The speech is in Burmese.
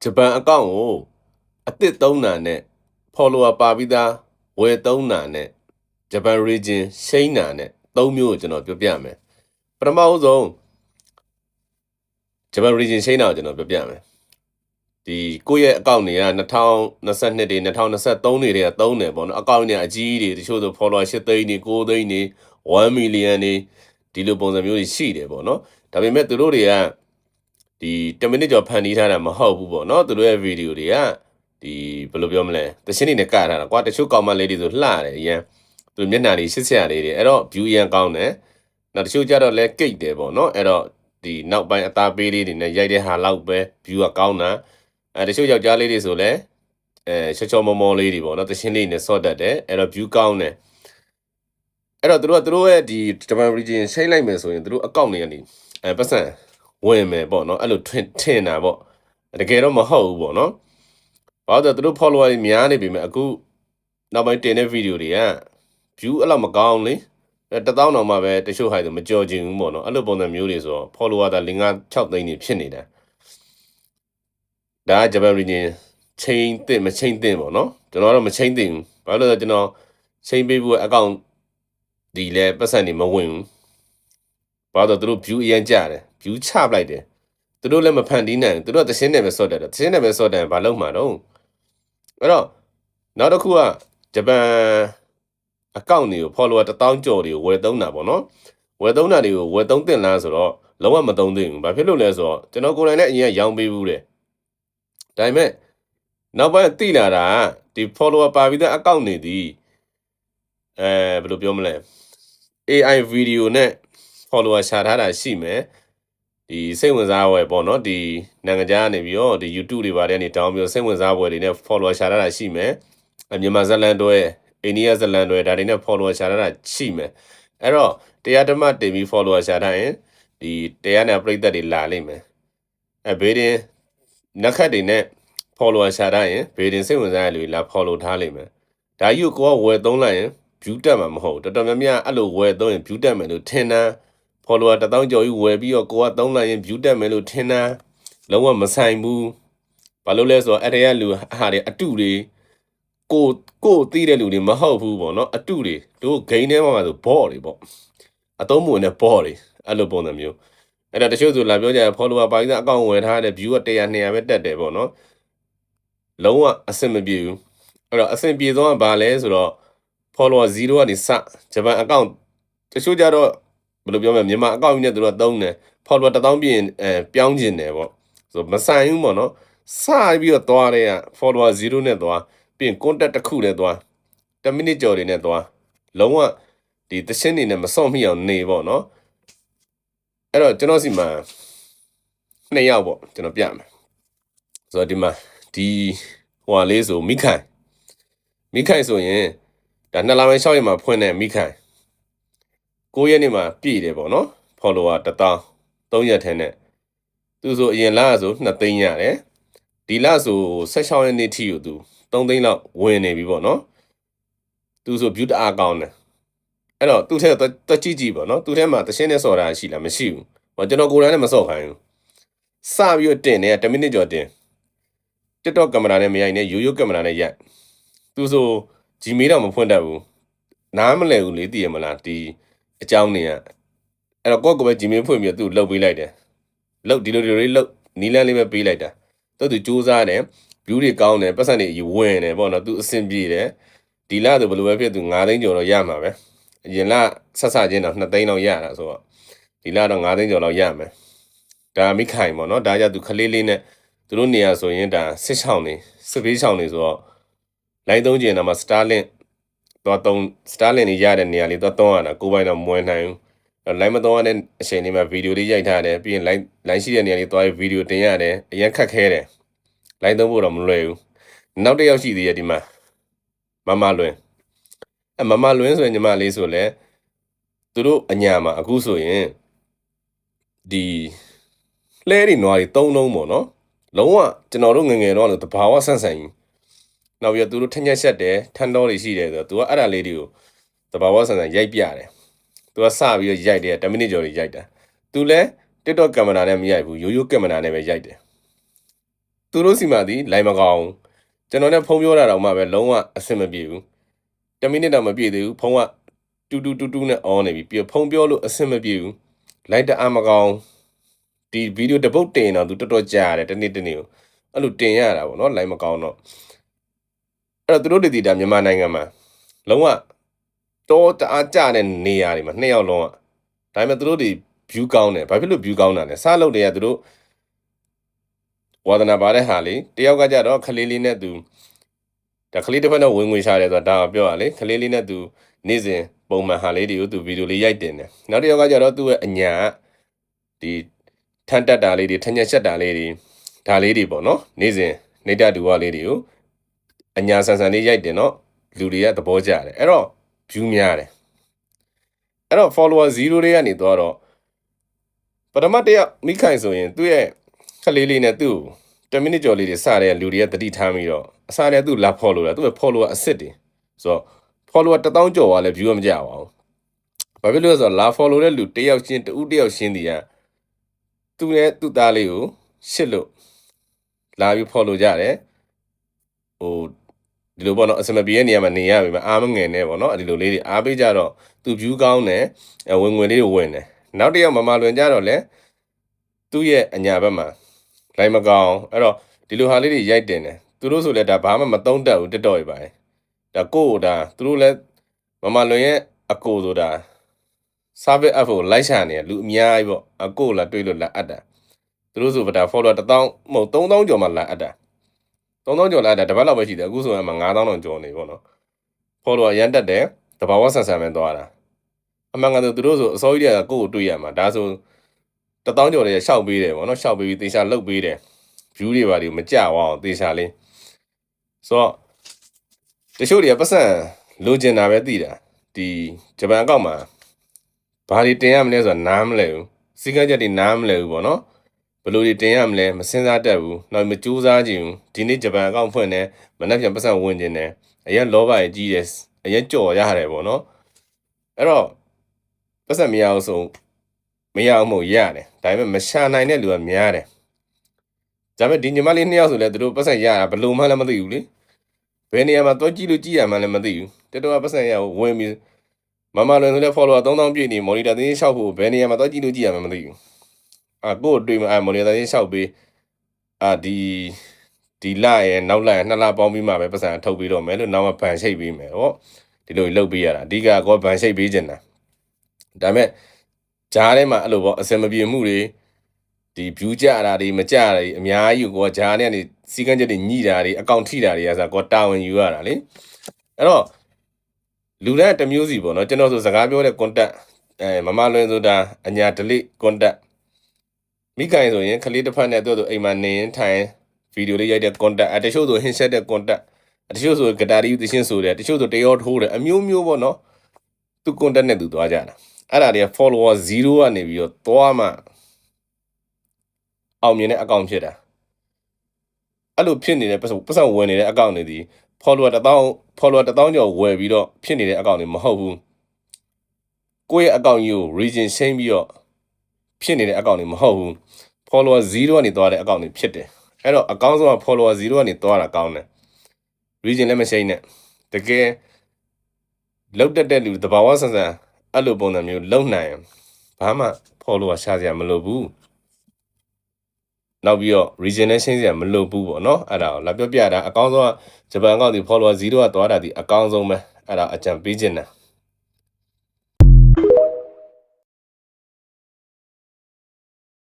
ဂျပန်အကောင့်ကိုအသစ်သုံးတာနဲ့ follower ပါပြီးသားဝယ်သုံးတာနဲ့ဂျပန် region ရှိန်းတာနဲ့၃မျိုးကိုကျွန်တော်ပြောပြမယ်ပထမဆုံးဂျပန် region ရှိန်းတာကိုကျွန်တော်ပြောပြမယ်ဒီကိုယ့်ရဲ့အကောင့်တွေက2022တွေ2023တွေတည်းကသုံးတယ်ပေါ့နော်အကောင့်တွေအကြီးတွေတချို့ဆို follower 8သိန်းတွေ9သိန်းတွေ1 million တွေဒီလိုပုံစံမျိုးတွေရှိတယ်ပေါ့နော်ဒါပေမဲ့သူတို့တွေကဒီ10မိနစ်ကျော်ဖန်တီးထားတာမဟုတ်ဘူးပေါ့နော်သူတို့ရဲ့ဗီဒီယိုတွေကဒီဘယ်လိုပြောမလဲတရှင်းနေနဲ့ကထားတာကွာတချို့ကောင်မလေးတွေဆိုလှတယ်အရင်သူမျက်နှာတွေရှစ်ဆက်လေးတွေအဲ့တော့ view ရန်ကောင်းတယ်နောက်တချို့ကြတော့လဲကိတ်တယ်ပေါ့နော်အဲ့တော့ဒီနောက်ပိုင်းအသားပေးလေးတွေနဲ့ရိုက်တဲ့ဟာလောက်ပဲ view ကကောင်းတာတချို့ယောက်ျားလေးတွေဆိုလဲချောချောမောမောလေးတွေပေါ့နော်တရှင်းလေးနဲ့ဆော့တတ်တယ်အဲ့တော့ view ကောင်းတယ်အဲ့တော့သူတို့ရဲ့ဒီဂျပန် region ရှိတ်လိုက်မယ်ဆိုရင်သူတို့အကောင့်တွေကနေပတ်စံဝင်မယ်ပေါ့နော်အဲ့လိုထင်တာပေါ့တကယ်တော့မဟုတ်ဘူးပေါ့နော်ဘာလို့လဲသူတို့ follower တွေများနေပြီမဲ့အခုနောက်ပိုင်းတင်တဲ့ video တွေက view အဲ့လောက်မကောင်းလေ1000တောင်မှပဲတချို့ဟာဆိုမကြော်ချင်ဘူးပေါ့နော်အဲ့လိုပုံစံမျိုးတွေဆိုတော့ follower တာ5-6သိန်းနေဖြစ်နေတာဒါကဂျပန် region ချိန်တင်မချိန်တင်ပေါ့နော်ကျွန်တော်တော့မချိန်တင်ဘူးဘာလို့လဲဆိုတော့ကျွန်တော်ချိန်ပေးဖို့အကောင့်ဒီလဲပတ်စံနေမဝင်ဘူးဘာလို့သူတို့ view အရင်ကြတယ် view ချပလိုက်တယ်သူတို့လည်းမဖန်တီးနိုင်ဘူးသူတို့ကသရှင်းနဲ့ပဲဆော့တယ်သရှင်းနဲ့ပဲဆော့တယ်ဘာလို့မှတော့အဲ့တော့နောက်တစ်ခုကဂျပန်အကောင့်တွေကို follower 1000ကျော်တွေကိုဝယ်သုံးတာပေါ့နော်ဝယ်သုံးတာတွေကိုဝယ်သုံးတင်လားဆိုတော့လုံးဝမသုံးသင့်ဘူးဘာဖြစ်လို့လဲဆိုတော့ကျွန်တော်ကိုယ်တိုင်လည်းအရင်ရောင်းပေးဘူးတဲ့ဒါပေမဲ့နောက်ပိုင်းသိလာတာဒီ follower ပါပြီးတဲ့အကောင့်တွေဒီဘယ်လိုပြောမလဲ AI video နဲ့ follower ရှာထားတာရှိမယ်ဒီစိတ်ဝင်စားပွဲပေါ့နော်ဒီနိုင်ငံခြားကနေပြီးတော့ဒီ YouTube တွေပါတယ်နေတောင်းပြီးတော့စိတ်ဝင်စားပွဲတွေနဲ့ follower ရှာထားတာရှိမယ်မြန်မာဇလန်တွဲအိန္ဒိယဇလန်တွဲဒါတွေနဲ့ follower ရှာထားတာရှိမယ်အဲ့တော့တရားဓမ္မတင်ပြီး follower ရှာထားရင်ဒီတရားနဲ့ပြိသက်တွေလာလိမ့်မယ်ဘေးရင်နက်ခတ်တွေနဲ့ follower ရှာထားရင်ဘေးရင်စိတ်ဝင်စားရလူလာ follow ထားလိမ့်မယ်ဒါကြီးကိုဝယ်သုံးလိုက်ရင် view တက်မှာမဟုတ်တော်တော်များများအဲ့လိုဝယ်သုံးရင် view တက်မယ်လို့ထင်တာfollower 1000ကျော်ကြီးဝယ်ပြီးတော့ကိုကသုံးလိုက်ရင် view တက်မယ်လို့ထင်တာလုံးဝမဆိုင်ဘူးဘာလို့လဲဆိုတော့အဲ့တည်းကလူဟာတွေအတုတွေကိုသိတဲ့လူတွေမဟုတ်ဘူးပေါ့နော်အတုတွေတို့ဂိမ်းထဲမှာဆိုဘော့တွေပေါ့အသုံးမဝင်တဲ့ဘော့တွေအဲ့လိုပုံစံမျိုးအဲ့ဒါတချို့ဆိုလာပြောကြတယ် follower ပါပြီးသားအကောင့်ဝင်ထားတဲ့ view က100 200ပဲတက်တယ်ပေါ့နော်လုံးဝအဆင်မပြေဘူးအဲ့တော့အဆင်ပြေဆုံးကဘာလဲဆိုတော့ follower 0ကနေစဂျပန်အကောင့်တချို့ကြတော့ဘယ်လိုပြောမလဲမြန်မာအကောင့်ကြီးနဲ့သူတို့သုံးတယ် follower 1000ပြင်ပြောင်းကျင်တယ်ပေါ့ဆိုမဆိုင်ဘူးပေါ့နော်စပြီးတော့သွားတဲ့က follower 0နဲ့သွားပြင် contact တစ်ခုနဲ့သွား10မိနစ်ကျော်တွေနဲ့သွားလုံးဝဒီသရှင်းနေနဲ့မစော့မိအောင်နေပေါ့နော်အဲ့တော့ကျွန်တော်စီမှာ2ယောက်ပေါ့ကျွန်တော်ပြမယ်ဆိုတော့ဒီမှာဒီဟိုဟာလေးဆိုမိခိုင်ဆိုရင်ဒါ2လပိုင်း6ရက်မှာဖွင့်တဲ့မိခိုင်9ရက်နေ့မှာပြည့်တယ်ပေါ့နော် follower 1000 3ရက်ထဲနဲ့သူဆိုအရင်လဆို2သိန်းရတယ်ဒီလဆို16ရက်နေ့ထိကိုသူ3သိန်းလောက်ဝင်နေပြီပေါ့နော်သူဆို view တအားကောင်းတယ်အဲ့တော့သူ့ထဲတက်ကြည့်ပေါ့နော်သူ့ထဲမှာတရှင်းနဲ့စော်တာရှိလားမရှိဘူးဟောကျွန်တော်ကိုယ်တိုင်လည်းမစော်ခိုင်းဘူးစပြီးတော့တင်တယ်10မိနစ်ကျော်တင် TikTok ကင်မရာနဲ့မရိုက်နဲ့ရိုးရိုးကင်မရာနဲ့ရိုက်သူဆို Gmail တော့မဖွင့်တတ်ဘူးနားမလည်ဘူးလေသိရမလားဒီအကြောင်းတွေကအဲ့တော့ကိုယ့်ကိုယ်ပဲ Gmail ဖွင့်ပြီးသူ့လှုပ်ပေးလိုက်တယ်လှုပ်ဒီလိုလေးလှုပ်နီလန်းလေးပဲပေးလိုက်တာသူစူးစမ်းတယ် view တွေကောင်းတယ်ပတ်စံတွေဝင်တယ်ပေါ့နော်သူအဆင်ပြေတယ်ဒီလဆိုဘယ်လိုပဲဖြစ်သူ9သိန်းကျော်တော့ရမှာပဲအရင်လဆက်စချင်းတော့2သိန်းလောက်ရတာဆိုတော့ဒီလတော့9သိန်းကျော်လောက်ရမယ်ဒါမိခိုင်ပေါ့နော်ဒါကြသူခလေးလေးနဲ့သူတို့နေရာဆိုရင်ဒါစစ်ချောင်းနေစစ်ပေးချောင်းနေဆိုတော့လိုင်းသုံးကျင်တော့မှ Starlink တော့Starlink နေရတဲ့နေရာလေးတော့300တာကိုပိုင်းတော့မဝင်နိုင်ဘူးလိုင်းမသုံးရတဲ့အချိန်လေးမှာဗီဒီယိုလေးရိုက်ထားတယ်ပြီးရင်လိုင်းရှိတဲ့နေရာလေးသွားပြီးဗီဒီယိုတင်ရတယ်အရင်ခက်ခဲတယ်လိုင်းသုံးဖို့တော့မလွယ်ဘူးနောက်တစ်ယောက်ရှိသေးတယ်ဒီမှာမမလွင်မမလွင်ဆိုရင်ညီမလေးဆိုလဲသူတို့အညာမှာအခုဆိုရင်ဒီလှဲတွေနွားတွေ3လုံးပေါ့နော်လုံးဝကျွန်တော်တို့ငငယ်တော့လို့တဘာဝဆန့်ဆန့်ကြီးနောက်ပြီးတော့သူတို့ထက်ညက်ဆက်တယ်ထန်းတော်တွေရှိတယ်ဆိုတော့သူကအဲ့ဒါလေးတွေကိုတဘာဝဆန့်ဆန့်ရိုက်ပြတယ်သူကစပြီးတော့ရိုက်တယ်10မိနစ်ကျော်တွေရိုက်တာသူလဲ TikTok ကင်မရာနဲ့မရိုက်ဘူးရိုးရိုးကင်မရာနဲ့ပဲရိုက်တယ်သူ သူတို့စီမှာဒီလိုက်မကောင်းကျွန်တော်နဲ့ဖုန်းပြောတာတော့မှပဲလုံးဝအဆင်မပြေဘူး10မိနစ်တော့မပြည့်သေးဘူးဖုန်းကတူနဲ့ on နေပြီပြီးဖုန်းပြောလို့အဆင်မပြေဘူးလိုက်တအားမကောင်းဒီဗီဒီယိုတစ်ပုတ်တင်တော့သူတော်တော်ကြာတယ်တနေ့ကိုအဲ့လိုတင်ရတာပေါ့နော်လိုက်မကောင်းတော့အဲ့တော့သူတို့တည်တာမြန်မာနိုင်ငံမှာလုံးဝတော့တအားကြတဲ့နေရာတွေမှာ2ယောက်လုံးကဒါပေမဲ့သူတို့တွေ view ကောင်းတယ်ဘာဖြစ်လို့ view ကောင်းတာလဲစားလို့တွေကသူတို့ဝါသနာပါတဲ့ဟာလေတယောက်ကကြတော့ခလေးလေးနဲ့သူဒါခလေးတစ်ဖက်နဲ့ဝင်ရှာတယ်ဆိုတာဒါပြောရလေခလေးလေးနဲ့သူနေ့စဉ်ပုံမှန်ဟာလေးတွေကိုသူဗီဒီယိုလေးရိုက်တင်တယ်နောက်တစ်ယောက်ကကြတော့သူ့ရဲ့အညာဒီထန်တက်တာလေးတွေထညက်ချက်တာလေးတွေဒါလေးတွေပေါ့နော်နေ့စဉ်နေတာတူဝလေးတွေကိုအညာဆန်ဆန်လေးရိုက်တင်တော့လူတွေကသဘောကျတယ်အဲ့တော့ view များတယ်အဲ့တော့ follower 0တွေကနေတော့ပထမတယောက်မိခိုင်ဆိုရင်သူ့ရဲ့ခလေးလေးနဲ့သူ့10မိနစ်ကျော်လေးတွေစတဲ့လူတွေကတတိထားပြီးတော့အစားတဲ့သူ့လာ follow တာသူ့ရဲ့ follower အစ်စ်တွေဆိုတော့ follower 1000ကျော်သွားလဲ view မကြပါဘူးဘာဖြစ်လို့လဲဆိုတော့လာ follow တဲ့လူတယောက်ချင်းတူတယောက်ချင်းတည်းကသူ့နဲ့သူ့သားလေးကိုရှစ်လို့လာပြီး follow ကြတယ်ဟိုဒီလိုပေါ့နော်အစမပြေတဲ့နေရာမှာနေရပြီမအားမငယ်နဲ့ပေါ့နော်ဒီလိုလေးတွေအားပေးကြတော့သူ view ကောင်းတယ်ဝင်ငွေလေးတွေဝင်တယ်နောက်တစ်ယောက်မမလွင်ကြတော့လဲသူ့ရဲ့အညာဘက်မှာလိုက်မကောင်းအဲ့တော့ဒီလိုဟာလေးတွေရိုက်တင်တယ်သူတို့ဆိုလဲဒါဘာမှမသုံးတတ်ဘူးတက်တော့ရပါဒါကို့ဒါသူတို့လဲမမလွင်ရဲ့အကိုဆိုတာ service app ကိုလိုက်ရှာနေလူအများကြီးပေါ့အကိုလာတွေးလို့လာအပ်တာသူတို့ဆိုဗဒါ follower 1000မဟုတ်3000ကျော်မှလာအပ်တာ3000ကျော်လာအပ်တာတပတ်လောက်ပဲရှိတယ်အခုဆိုရင်မှ9000တောင်ကျော်နေပေါ့နော် follower ရန်တက်တယ်တဘာဝဆန်ဆန်ပဲသွားတာအမှန်ကတော့သူတို့ဆိုအစိုးရကကို့ကိုတွေးရမှာဒါဆို1000ကျော်တွေရှောက်ပေးတယ်ပေါ့နော်ရှောက်ပေးပြီးသေချာလုတ်ပေးတယ် view တွေပါဒီမကြဝအောင်သေချာလေးဆိုတော့တချို့တွေကပတ်စံလိုချင်တာပဲသိတာဒီဂျပန်အကောက်မှာဘာတွေတင်ရမလဲဆိုတာနားမလဲဘူးစီကံချက်တွေနားမလဲဘူးပေါ့နော်ဘယ်လိုတွေတင်ရမလဲမစင်စားတတ်ဘူးနောက်မကြိုးစားကြည့်ဘူးဒီနေ့ဂျပန်အကောက်ဖွင့်တယ်မနေ့ပြန်ပတ်စံဝင်ကျင်တယ်အရင်လောဘကြီးတယ်အရင်ကြော်ရတယ်ပေါ့နော်အဲ့တော့ပတ်စံမရအောင်ဆိုမရအောင်မို့ရတယ်ဒါပေမဲ့မရှာနိုင်တဲ့လူကများတယ်ဒါပေမဲ့ဒီညီမလေး2ယောက်ဆိုလဲသူတို့ပတ်စံရတာဘယ်လိုမှလည်းမသိဘူးလေဘယ်နေရာမှာတော့ကြည့်လို့ကြည့်ရမှလည်းမသိဘူးတက်တော့ပတ်စံရဝင်ပြီးမမလွန်ဆိုလဲ follower 3000ပြည့်နေ monitor သိန်း6ဖို့ဘယ်နေရာမှာတော့ကြည့်လို့ကြည့်ရမှမသိဘူးကို့တွေ့မှာ monitor သိန်း6ပေးဒီလရဲ့နောက်လရဲ့2လပေါင်းပြီးမှပဲပတ်စံထုတ်ပြီးတော့မယ်လို့နောက်မှဗန်ရှိတ်ပေးမယ်ဟောဒီလိုလုပ်ပေးရတာအဓိကကောဗန်ရှိတ်ပေးချင်တာဒါပေမဲ့ဂျားထဲမှာအဲ့လိုပေါ့အစင်မပြေမှုတွေဒီ view ကြတာတွေမကြတာတွေအများကြီးကိုဂျားထဲကနေစီကံချက်တွေညှိတာတွေအကောင့်ထိတာတွေကဆိုတော့တာဝန်ယူရတာလေအဲ့တော့လူတိုင်းတစ်မျိုးစီပေါ့နော်ကျွန်တော်ဆိုစကားပြောတဲ့ contact မမလွင်ဆိုတာအညာ delete contact မိခိုင်ဆိုရင်ခလေးတစ်ဖက်နဲ့သူ့အိမ်မှာနေရင်ထိုင်ဗီဒီယိုလေးရိုက်တဲ့ contact တချို့ဆိုဟင်းဆက်တဲ့ contact တချို့ဆိုဂတာရီသင်းဆိုတယ်တချို့ဆိုတရောထိုးတယ်အမျိုးမျိုးပေါ့နော်သူ contact နဲ့သူသွားကြတာအဲ့ဒါတွေက follower 0ကနေပြီးတော့သွားမှအောင်မြင်တဲ့အကောင့်ဖြစ်တာအဲ့လိုဖြစ်နေတဲ့ပတ်စံဝင်နေတဲ့အကောင့်တွေဒီ follower 1000ကျော်ဝယ်ပြီးတော့ဖြစ်နေတဲ့အကောင့်တွေမဟုတ်ဘူးကိုယ့်ရဲ့အကောင့်ကြီးကို region ရှင်းပြီးတော့ဖြစ်နေတဲ့အကောင့်တွေမဟုတ်ဘူး follower 0ကနေသွားတဲ့အကောင့်တွေဖြစ်တယ်အဲ့တော့အကောင့်ဆုံးက follower 0ကနေသွားတာကောင်းတယ် region လည်းမရှင်းနဲ့တကယ်လောက်တက်တဲ့လူတဘာဝဆန်ဆန်အဲ့လိုပုံစံမျိုးလုံနိုင်ဘာမှ follower ရှာစရာမလိုဘူးနောက်ပြီးတော့ region နဲ့ရှင်းစရာမလိုဘူးပေါ့နော်အဲ့ဒါကိုလာပြောပြတာအကောင်းဆုံးကဂျပန်အကောင့်ဒီ follower 0ကသွားတာဒီအကောင်းဆုံးပဲအဲ့ဒါအကြံပေးချင်တာ